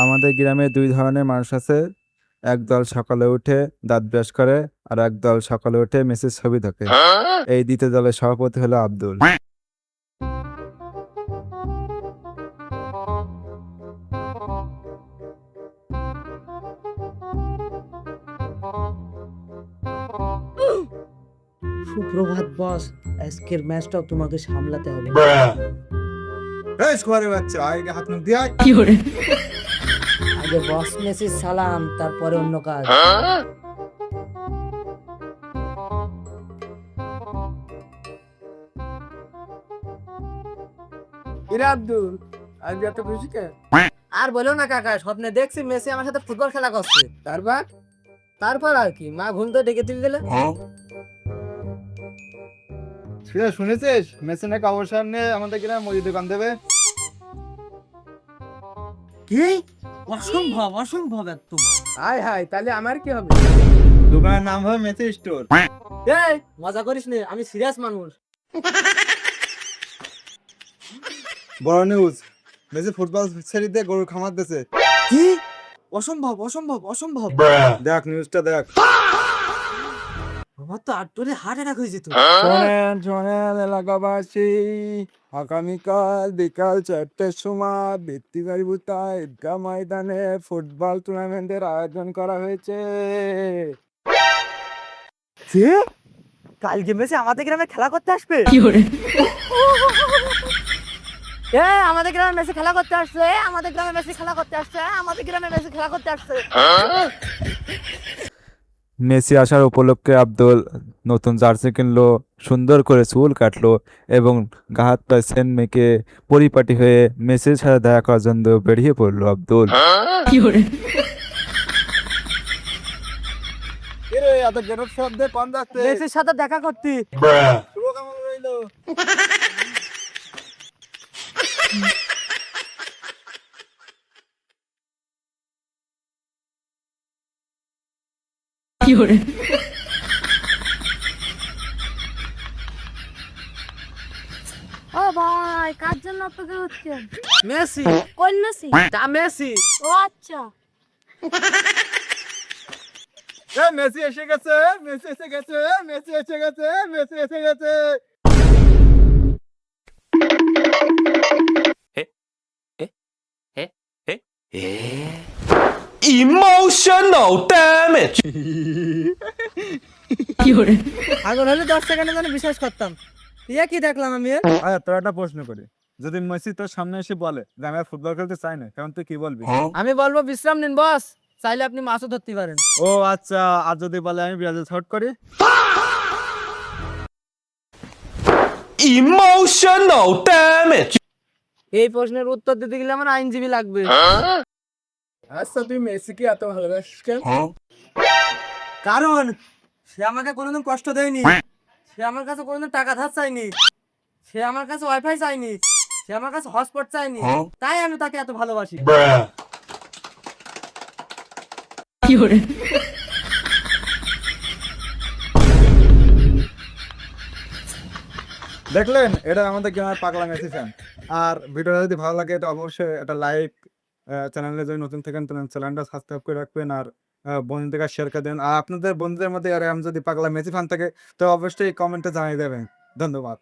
আমাদের গ্রামে ২ ধরনের মানুষ আছে। একদল সকালে উঠে দাঁত ব্রাশ করে, আর একদল সকালে উঠে মেসির ছবি দেখে। এই ২য় দলের সভাপতি হলো আব্দুল। সুপ্রভাত বস, আজকের ম্যাচটাও তোমাকে সামলাতে হবে। এই শুয়ারের বাচ্চা, আগে হাত মুখ দিয়ে আয়। আগে বস মেসির সালাম, তারপরে অন্য কাজ। কিরে আব্দুল, আজকে এত খুশি কে? আর বলো না কাকা, স্বপ্নে দেখছি মেসি আমার সাথে ফুটবল খেলা করছে। তারপর তারপর আর কি, মা ঘুম তো ডেকে তুলে দিলে। শুনেছিস মেসি নাকি অবসর নিয়ে আমাদের গ্রামে মুদি দোকান দেবে? কি? অসম্ভব, অসম্ভব একদম। হাই হাই, তাহলে আমার কি হবে? দোকানের নাম হবে মেসি স্টোর। এই মজা করিস নে, আমি সিরিয়াস মানুষ। বড় নিউজ, মেসি ফুটবল ছেড়ে দিয়ে গরুর খামার দিয়েছে। কি? অসম্ভব, অসম্ভব, অসম্ভব। দেখ নিউজটা দেখ। আমার তো আটটুরে হার্ট অ্যাটাক হয়ে যেত। শোনেন শোনেন এলাকাবাসী, আগামীকাল বিকাল ৪টার সময় বৃত্তিবাড়ি বুতা ঈদগাহ ময়দানে ফুটবল টুর্নামেন্টের আয়োজন করা হয়েছে। কালকে মেসি আমাদের গ্রামে খেলা করতে আসবে। আমাদের গ্রামে মেসি খেলা করতে আসছে, আমাদের গ্রামে মেসি খেলা করতে আসছে, আমাদের গ্রামে মেসি খেলা করতে আসছে। মেসি আসার উপলক্ষে আব্দুল নতুন জার্সি কিনলো, সুন্দর করে চুল কাটলো এবং গা হাত পায়ে সেন্ট মেখে পরিপাটি হয়ে মেসির সাথে দেখা করার জন্য বেরিয়ে পড়লো আব্দুল। এরে এত গেরট শব্দে কোন যাচ্ছে? মেসির সাথে দেখা করতে। শুভকামনা রইলো। ও ভাই, কার জন্য অপেক্ষা হচ্ছেন? মেসি, কোন মেসি? তা মেসি। ও আচ্ছা। এ মেসি এসে গেছে, মেসি এসে গেছে, মেসি এসে গেছে, মেসি এসে গেছে। Emotional damage. আগুন হলে 10 সেকেন্ডের জন্য বিশ্বাস করতাম। ইয়া কি দেখলাম আমি? আচ্ছা তোর একটা প্রশ্ন করি, যদি মেসি তোর সামনে এসে বলে যে আমি আর ফুটবল খেলতে চাই না, তখন তুই কি বলবি? আমি বলবো বিশ্রাম নিন বস, চাইলে আপনি মাছও ধরতে পারেন। ও আচ্ছা, আর যদি বলে আমি ব্রাজিল সাপোর্ট করি? Emotional damage. এই প্রশ্নের উত্তর দিতে গেলে আমার আইনজীবী লাগবে। আচ্ছা, তুই মেসিকে এত ভালোবাসিস কেন? কারণ সে আমাকে কোনোদিন কষ্ট দেয়নি, সে আমার কাছে কোনোদিন টাকা ধার চায়নি, সে আমার কাছে ওয়াইফাই চায়নি, সে আমার কাছে হটস্পট চায়নি, তাই আমি তাকে এত ভালোবাসি। দেখলেন, এটা আমাদের গ্রামের পাগলা মেসি ফ্যান। আর ভিডিওটা যদি ভালো লাগে, এটা অবশ্যই একটা লাইক, চ্যানেলে যদি নতুন থাকেন তাহলে চ্যানেলটা সাবস্ক্রাইব করে রাখবেন, আর বন্ধুদেরকে শেয়ার করে দেন। আর আপনাদের বন্ধুদের মধ্যে আর আমি যদি পাগলা মেসি ফ্যান থাকে তো অবশ্যই কমেন্টে জানিয়ে দেবেন। ধন্যবাদ।